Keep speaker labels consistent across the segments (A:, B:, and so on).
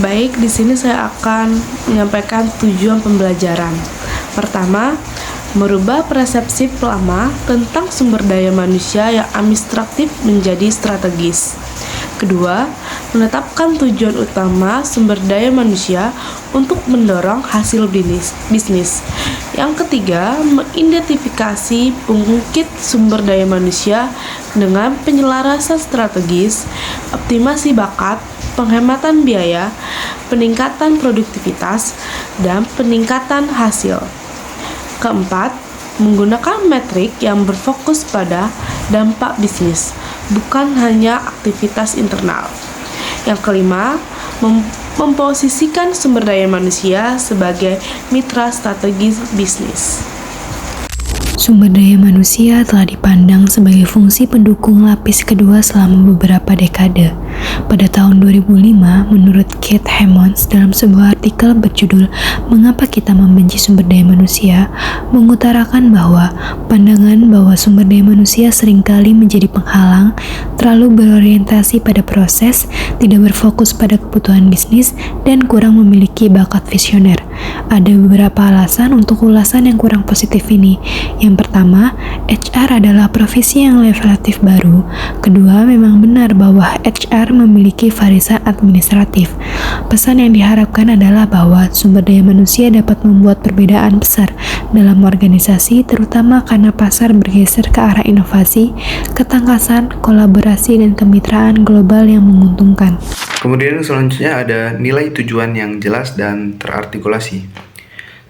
A: Baik, di sini saya akan menyampaikan tujuan pembelajaran. Pertama, merubah persepsi lama tentang sumber daya manusia yang administratif menjadi strategis. Kedua, menetapkan tujuan utama sumber daya manusia untuk mendorong hasil bisnis. Yang ketiga, mengidentifikasi pengungkit sumber daya manusia dengan penyelarasan strategis, optimasi bakat, penghematan biaya, peningkatan produktivitas, dan peningkatan hasil. Keempat, menggunakan metrik yang berfokus pada dampak bisnis, bukan hanya aktivitas internal. Yang kelima, memposisikan sumber daya manusia sebagai mitra strategis bisnis.
B: Sumber daya manusia telah dipandang sebagai fungsi pendukung lapis kedua selama beberapa dekade. Pada tahun 2005, menurut Kate Hammonds dalam sebuah artikel berjudul "Mengapa Kita Membenci Sumber Daya Manusia?", mengutarakan bahwa pandangan bahwa sumber daya manusia seringkali menjadi penghalang, terlalu berorientasi pada proses, tidak berfokus pada kebutuhan bisnis, dan kurang memiliki bakat visioner. Ada beberapa alasan untuk ulasan yang kurang positif ini. Yang pertama, HR adalah profesi yang relatif baru. Kedua, memang benar bahwa HR memiliki barisan administratif. Pesan yang diharapkan adalah bahwa sumber daya manusia dapat membuat perbedaan besar dalam organisasi, terutama karena pasar bergeser ke arah inovasi, ketangkasan, kolaborasi, dan kemitraan global yang menguntungkan.
C: Kemudian selanjutnya ada nilai tujuan yang jelas dan terartikulasi.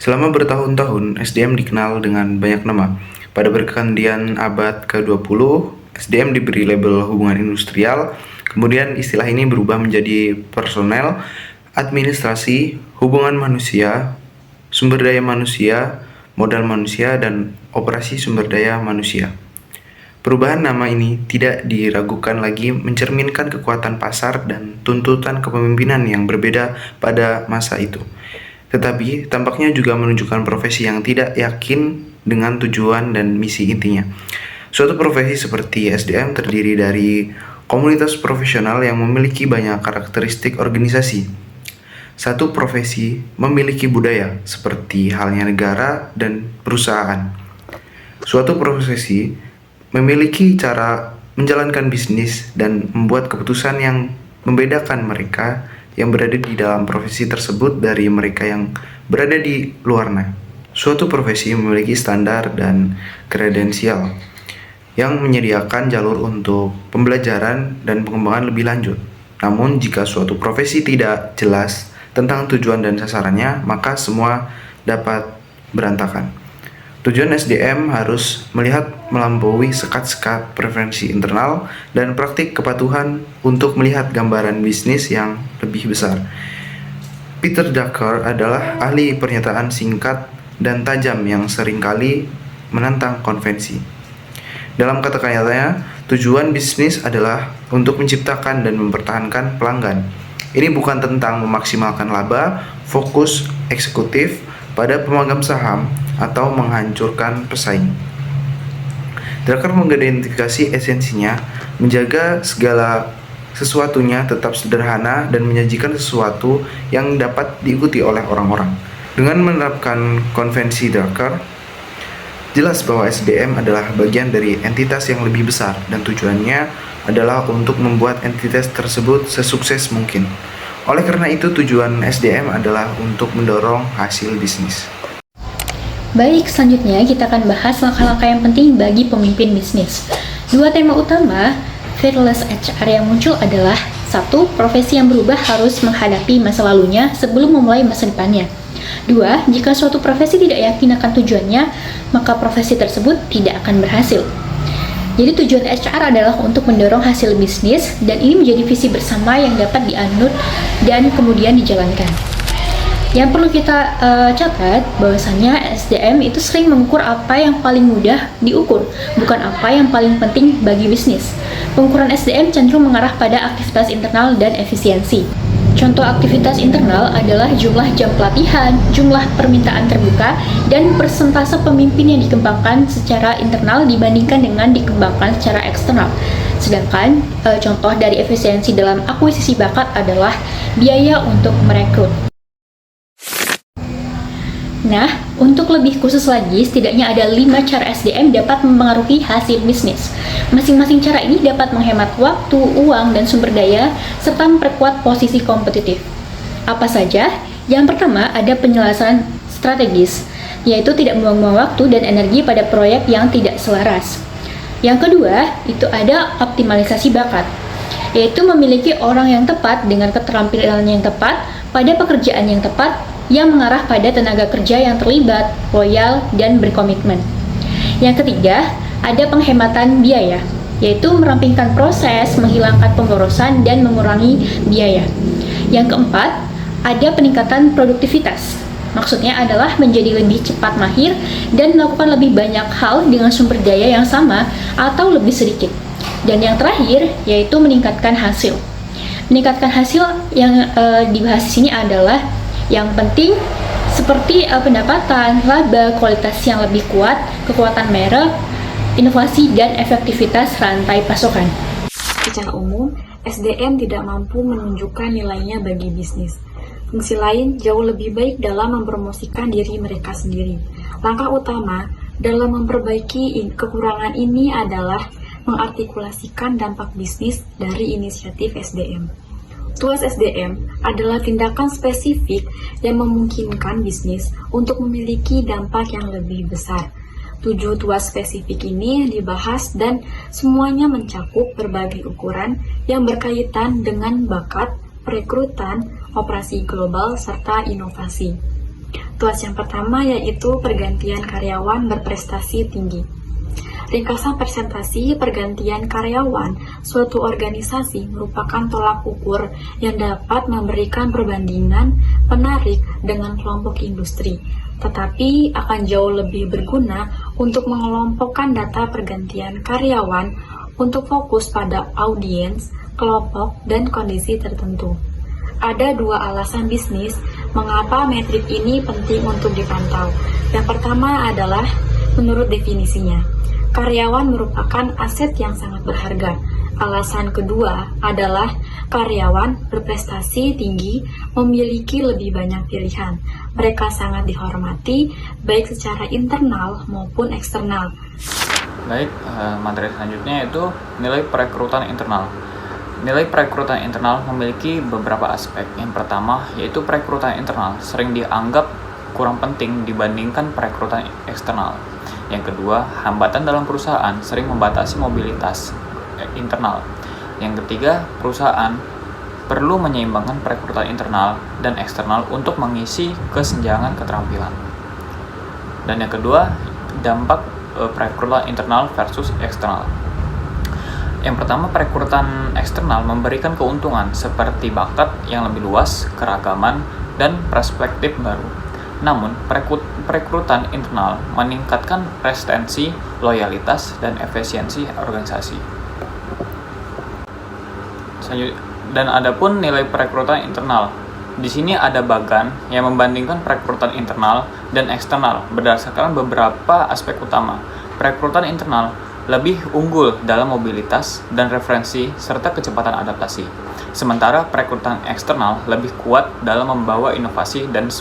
C: Selama bertahun-tahun, SDM dikenal dengan banyak nama. Pada pergantian abad ke-20, SDM diberi label hubungan industrial, kemudian istilah ini berubah menjadi personel, administrasi, hubungan manusia, sumber daya manusia, modal manusia, dan operasi sumber daya manusia. Perubahan nama ini tidak diragukan lagi mencerminkan kekuatan pasar dan tuntutan kepemimpinan yang berbeda pada masa itu. Tetapi tampaknya juga menunjukkan profesi yang tidak yakin dengan tujuan dan misi intinya. Suatu profesi seperti SDM terdiri dari komunitas profesional yang memiliki banyak karakteristik organisasi. Satu profesi memiliki budaya, seperti halnya negara dan perusahaan. Suatu profesi memiliki cara menjalankan bisnis dan membuat keputusan yang membedakan mereka yang berada di dalam profesi tersebut dari mereka yang berada di luarnya. Suatu profesi memiliki standar dan kredensial yang menyediakan jalur untuk pembelajaran dan pengembangan lebih lanjut. Namun jika suatu profesi tidak jelas tentang tujuan dan sasarannya, maka semua dapat berantakan. Tujuan SDM harus melihat melampaui sekat-sekat preferensi internal dan praktik kepatuhan untuk melihat gambaran bisnis yang lebih besar. Peter Drucker adalah ahli pernyataan singkat dan tajam yang seringkali menantang konvensi. Dalam kata-katanya, tujuan bisnis adalah untuk menciptakan dan mempertahankan pelanggan. Ini bukan tentang memaksimalkan laba, fokus eksekutif pada pemegang saham, atau menghancurkan pesaing. Drucker mengidentifikasi esensinya, menjaga segala sesuatunya tetap sederhana dan menyajikan sesuatu yang dapat diikuti oleh orang-orang. Dengan menerapkan konvensi Drucker, jelas bahwa SDM adalah bagian dari entitas yang lebih besar dan tujuannya adalah untuk membuat entitas tersebut sesukses mungkin. Oleh karena itu, tujuan SDM adalah untuk mendorong hasil bisnis.
D: Baik, selanjutnya kita akan bahas langkah-langkah yang penting bagi pemimpin bisnis. Dua tema utama Fearless HR yang muncul adalah: 1. Profesi yang berubah harus menghadapi masa lalunya sebelum memulai masa depannya. Dua, jika suatu profesi tidak yakin akan tujuannya, maka profesi tersebut tidak akan berhasil. Jadi tujuan HR adalah untuk mendorong hasil bisnis, dan ini menjadi visi bersama yang dapat dianut dan kemudian dijalankan. Yang perlu kita catat bahwasannya SDM itu sering mengukur apa yang paling mudah diukur, bukan apa yang paling penting bagi bisnis. Pengukuran SDM cenderung mengarah pada aktivitas internal dan efisiensi. Contoh aktivitas internal adalah jumlah jam pelatihan, jumlah permintaan terbuka, dan persentase pemimpin yang dikembangkan secara internal dibandingkan dengan dikembangkan secara eksternal. Sedangkan contoh dari efisiensi dalam akuisisi bakat adalah biaya untuk merekrut. Nah, untuk lebih khusus lagi, setidaknya ada 5 cara SDM dapat mempengaruhi hasil bisnis. Masing-masing cara ini dapat menghemat waktu, uang, dan sumber daya, serta memperkuat posisi kompetitif. Apa saja? Yang pertama, ada penyelesaian strategis, yaitu tidak membuang waktu dan energi pada proyek yang tidak selaras. Yang kedua, itu ada optimalisasi bakat, yaitu memiliki orang yang tepat dengan keterampilan yang tepat pada pekerjaan yang tepat, yang mengarah pada tenaga kerja yang terlibat, loyal, dan berkomitmen. Yang ketiga, ada penghematan biaya, yaitu merampingkan proses, menghilangkan pemborosan, dan mengurangi biaya. Yang keempat, ada peningkatan produktivitas. Maksudnya adalah menjadi lebih cepat mahir dan melakukan lebih banyak hal dengan sumber daya yang sama atau lebih sedikit. Dan yang terakhir, yaitu meningkatkan hasil. Meningkatkan hasil yang dibahas di sini adalah yang penting seperti pendapatan, laba, kualitas yang lebih kuat, kekuatan merek, inovasi, dan efektivitas rantai pasokan.
E: Secara umum, SDM tidak mampu menunjukkan nilainya bagi bisnis. Fungsi lain jauh lebih baik dalam mempromosikan diri mereka sendiri. Langkah utama dalam memperbaiki kekurangan ini adalah mengartikulasikan dampak bisnis dari inisiatif SDM. Tuas SDM adalah tindakan spesifik yang memungkinkan bisnis untuk memiliki dampak yang lebih besar. 7 tuas spesifik ini dibahas dan semuanya mencakup berbagai ukuran yang berkaitan dengan bakat, perekrutan, operasi global, serta inovasi. Tuas yang pertama yaitu pergantian karyawan berprestasi tinggi. Ringkasan presentasi pergantian karyawan suatu organisasi merupakan tolak ukur yang dapat memberikan perbandingan penarik dengan kelompok industri, tetapi akan jauh lebih berguna untuk mengelompokkan data pergantian karyawan untuk fokus pada audiens, kelompok, dan kondisi tertentu. Ada 2 alasan bisnis mengapa metrik ini penting untuk dipantau. Yang pertama adalah menurut definisinya, karyawan merupakan aset yang sangat berharga. Alasan kedua adalah karyawan berprestasi tinggi memiliki lebih banyak pilihan. Mereka sangat dihormati baik secara internal maupun eksternal.
F: Baik, materi selanjutnya yaitu nilai perekrutan internal. Nilai perekrutan internal memiliki beberapa aspek. Yang pertama yaitu perekrutan internal sering dianggap kurang penting dibandingkan perekrutan eksternal. Yang kedua, hambatan dalam perusahaan sering membatasi mobilitas internal. Yang ketiga, perusahaan perlu menyeimbangkan perekrutan internal dan eksternal untuk mengisi kesenjangan keterampilan. Dan yang kedua, dampak perekrutan internal versus eksternal. Yang pertama, perekrutan eksternal memberikan keuntungan seperti bakat yang lebih luas, keragaman, dan perspektif baru. Namun, perekrutan internal meningkatkan retensi, loyalitas, dan efisiensi organisasi. Dan adapun nilai perekrutan internal. Di sini ada bagan yang membandingkan perekrutan internal dan eksternal berdasarkan beberapa aspek utama. Perekrutan internal lebih unggul dalam mobilitas dan referensi serta kecepatan adaptasi. Sementara perekrutan eksternal lebih kuat dalam membawa inovasi dan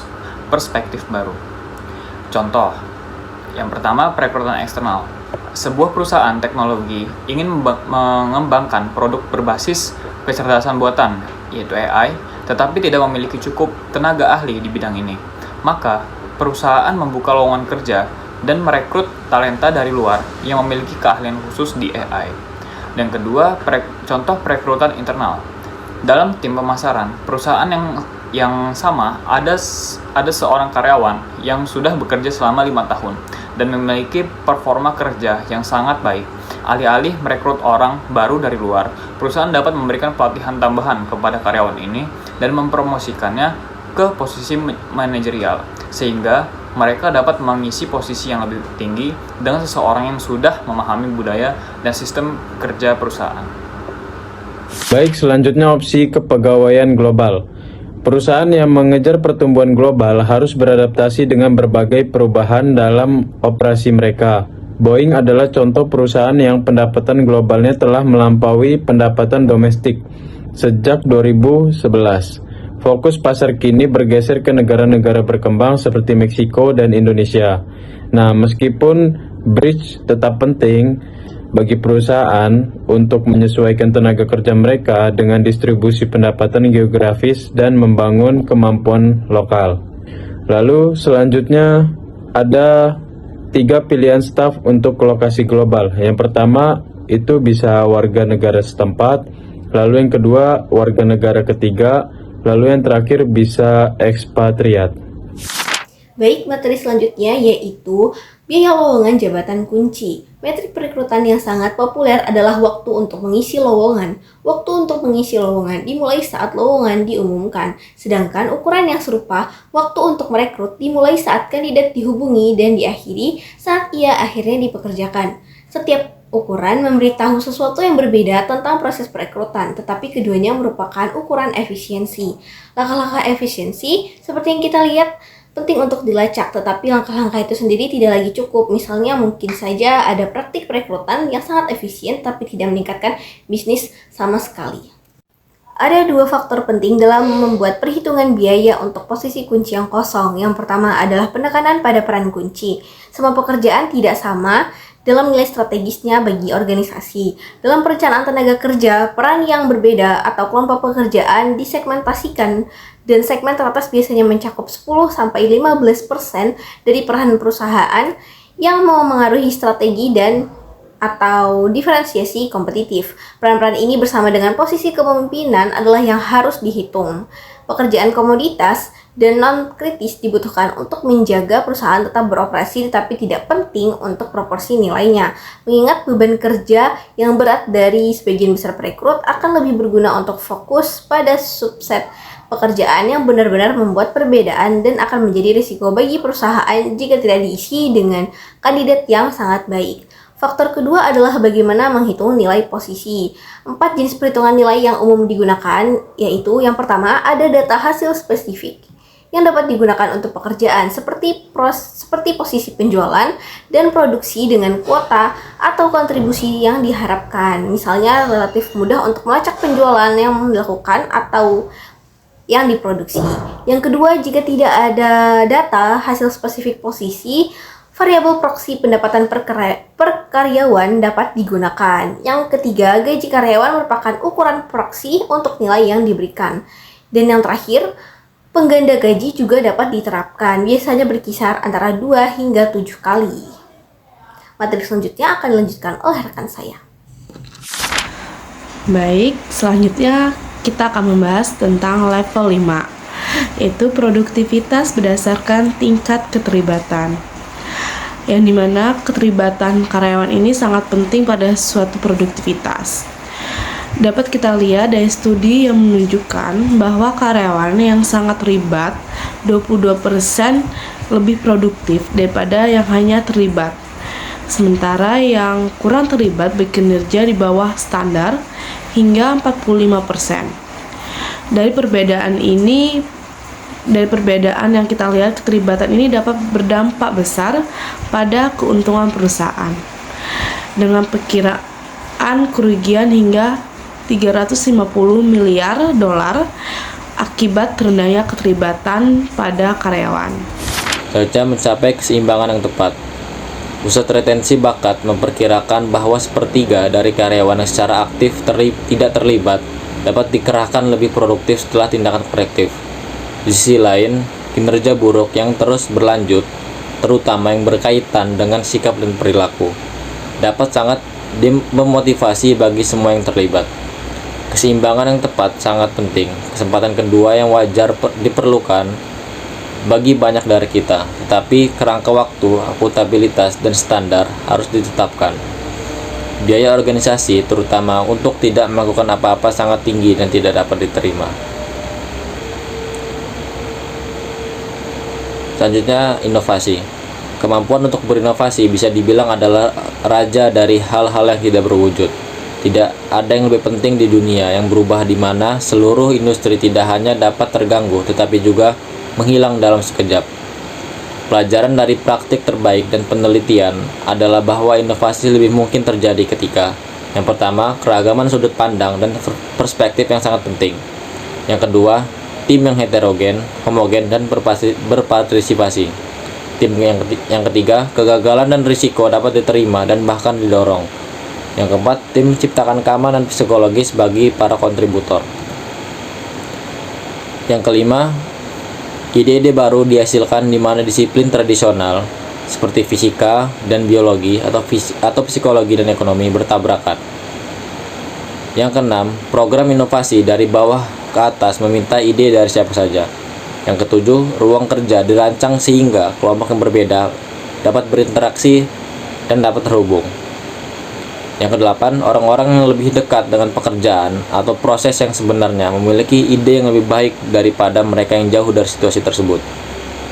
F: perspektif baru. Contoh, yang pertama perekrutan eksternal. Sebuah perusahaan teknologi ingin mengembangkan produk berbasis kecerdasan buatan, yaitu AI, tetapi tidak memiliki cukup tenaga ahli di bidang ini. Maka, perusahaan membuka lowongan kerja dan merekrut talenta dari luar yang memiliki keahlian khusus di AI. Dan kedua, contoh perekrutan internal. Dalam tim pemasaran, perusahaan yang yang sama, ada seorang karyawan yang sudah bekerja selama 5 tahun dan memiliki performa kerja yang sangat baik. Alih-alih merekrut orang baru dari luar, perusahaan dapat memberikan pelatihan tambahan kepada karyawan ini dan mempromosikannya ke posisi manajerial, sehingga mereka dapat mengisi posisi yang lebih tinggi dengan seseorang yang sudah memahami budaya dan sistem kerja perusahaan.
G: Baik, selanjutnya opsi kepegawaian global. Perusahaan yang mengejar pertumbuhan global harus beradaptasi dengan berbagai perubahan dalam operasi mereka. Boeing adalah contoh perusahaan yang pendapatan globalnya telah melampaui pendapatan domestik sejak 2011. Fokus pasar kini bergeser ke negara-negara berkembang seperti Meksiko dan Indonesia. Nah, meskipun bridge tetap penting bagi perusahaan untuk menyesuaikan tenaga kerja mereka dengan distribusi pendapatan geografis dan membangun kemampuan lokal. Lalu selanjutnya ada 3 pilihan staf untuk lokasi global. Yang pertama itu bisa warga negara setempat, lalu yang kedua warga negara ketiga, lalu yang terakhir bisa ekspatriat.
H: Baik, materi selanjutnya yaitu biaya lowongan jabatan kunci. Metrik perekrutan yang sangat populer adalah waktu untuk mengisi lowongan. Waktu untuk mengisi lowongan dimulai saat lowongan diumumkan, sedangkan ukuran yang serupa, waktu untuk merekrut dimulai saat kandidat dihubungi dan diakhiri saat ia akhirnya dipekerjakan. Setiap ukuran memberitahu sesuatu yang berbeda tentang proses perekrutan, tetapi keduanya merupakan ukuran efisiensi. Langkah-langkah efisiensi seperti yang kita lihat penting untuk dilacak, tetapi langkah-langkah itu sendiri tidak lagi cukup. Misalnya mungkin saja ada praktik perekrutan yang sangat efisien tapi tidak meningkatkan bisnis sama sekali. Ada 2 faktor penting dalam membuat perhitungan biaya untuk posisi kunci yang kosong. Yang pertama adalah penekanan pada peran kunci. Semua pekerjaan tidak sama dalam nilai strategisnya bagi organisasi. Dalam perencanaan tenaga kerja, peran yang berbeda atau kelompok pekerjaan disegmentasikan dan segmen teratas biasanya mencakup 10-15% dari peran perusahaan yang memengaruhi strategi dan atau diferensiasi kompetitif. Peran-peran ini bersama dengan posisi kepemimpinan adalah yang harus dihitung. Pekerjaan komoditas dan non-kritis dibutuhkan untuk menjaga perusahaan tetap beroperasi, tetapi tidak penting untuk proporsi nilainya. Mengingat beban kerja yang berat dari sebagian besar perekrut akan lebih berguna untuk fokus pada subset pekerjaan yang benar-benar membuat perbedaan dan akan menjadi risiko bagi perusahaan jika tidak diisi dengan kandidat yang sangat baik. Faktor kedua adalah bagaimana menghitung nilai posisi. 4 jenis perhitungan nilai yang umum digunakan, yaitu yang pertama ada data hasil spesifik yang dapat digunakan untuk pekerjaan seperti posisi penjualan dan produksi dengan kuota atau kontribusi yang diharapkan. Misalnya relatif mudah untuk melacak penjualan yang dilakukan atau yang diproduksi. Yang kedua, jika tidak ada data hasil spesifik posisi, variabel proksi pendapatan per karyawan dapat digunakan. Yang ketiga, gaji karyawan merupakan ukuran proksi untuk nilai yang diberikan. Dan yang terakhir, pengganda gaji juga dapat diterapkan, biasanya berkisar antara 2 hingga 7 kali. Materi selanjutnya akan dilanjutkan oleh rekan saya.
A: Baik, selanjutnya kita akan membahas tentang level 5, yaitu produktivitas berdasarkan tingkat keterlibatan. Yang dimana keterlibatan karyawan ini sangat penting pada suatu produktivitas. Dapat kita lihat dari studi yang menunjukkan bahwa karyawan yang sangat terlibat 22% lebih produktif daripada yang hanya terlibat. Sementara yang kurang terlibat bekinerja di bawah standar hingga 45%. Dari perbedaan yang kita lihat, keterlibatan ini dapat berdampak besar pada keuntungan perusahaan dengan perkiraan kerugian hingga 350 miliar dolar akibat rendahnya keterlibatan pada karyawan.
I: Kerja mencapai keseimbangan yang tepat. Pusat retensi bakat memperkirakan bahwa sepertiga dari karyawan yang secara aktif tidak terlibat dapat dikerahkan lebih produktif setelah tindakan korektif. Di sisi lain, kinerja buruk yang terus berlanjut, terutama yang berkaitan dengan sikap dan perilaku, dapat sangat memotivasi bagi semua yang terlibat. Keseimbangan yang tepat sangat penting. Kesempatan kedua yang wajar diperlukan bagi banyak dari kita, tetapi kerangka waktu, akuntabilitas, dan standar harus ditetapkan. Biaya organisasi, terutama untuk tidak melakukan apa-apa, sangat tinggi dan tidak dapat diterima. Selanjutnya, inovasi. Kemampuan untuk berinovasi bisa dibilang adalah raja dari hal-hal yang tidak berwujud. Tidak ada yang lebih penting di dunia yang berubah, di mana seluruh industri tidak hanya dapat terganggu, tetapi juga menghilang dalam sekejap. Pelajaran dari praktik terbaik dan penelitian adalah bahwa inovasi lebih mungkin terjadi ketika yang pertama, keragaman sudut pandang dan perspektif yang sangat penting. Yang kedua, tim yang heterogen, homogen, dan berpartisipasi. Tim yang ketiga, kegagalan dan risiko dapat diterima dan bahkan didorong. Yang keempat, tim menciptakan keamanan psikologis bagi para kontributor. Yang kelima, ide-ide baru dihasilkan di mana disiplin tradisional seperti fisika dan biologi atau psikologi dan ekonomi bertabrakan. Yang keenam, program inovasi dari bawah ke atas meminta ide dari siapa saja. Yang ketujuh, ruang kerja dirancang sehingga kelompok yang berbeda dapat berinteraksi dan dapat terhubung. Yang kedelapan, orang-orang yang lebih dekat dengan pekerjaan atau proses yang sebenarnya memiliki ide yang lebih baik daripada mereka yang jauh dari situasi tersebut.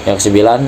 I: Yang kesembilan,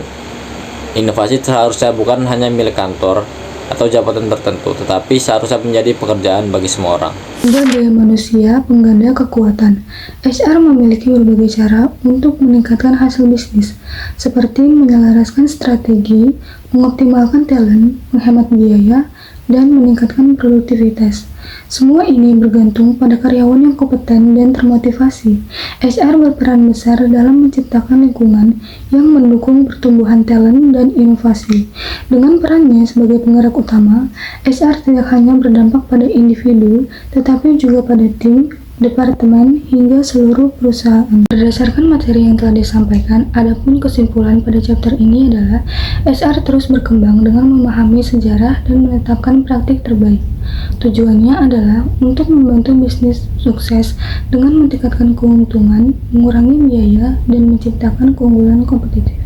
I: inovasi seharusnya bukan hanya milik kantor atau jabatan tertentu, tetapi seharusnya menjadi pekerjaan bagi semua orang.
J: Sumber daya manusia pengganda kekuatan. HR memiliki berbagai cara untuk meningkatkan hasil bisnis, seperti menyelaraskan strategi, mengoptimalkan talent, menghemat biaya, dan meningkatkan produktivitas. Semua ini bergantung pada karyawan yang kompeten dan termotivasi. HR berperan besar dalam menciptakan lingkungan yang mendukung pertumbuhan talent dan inovasi. Dengan perannya sebagai penggerak utama, HR tidak hanya berdampak pada individu, tetapi juga pada tim, departemen, hingga seluruh perusahaan. Berdasarkan materi yang telah disampaikan, adapun kesimpulan pada chapter ini adalah HR terus berkembang dengan memahami sejarah dan menetapkan praktik terbaik. Tujuannya adalah untuk membantu bisnis sukses dengan meningkatkan keuntungan, mengurangi biaya, dan menciptakan keunggulan kompetitif.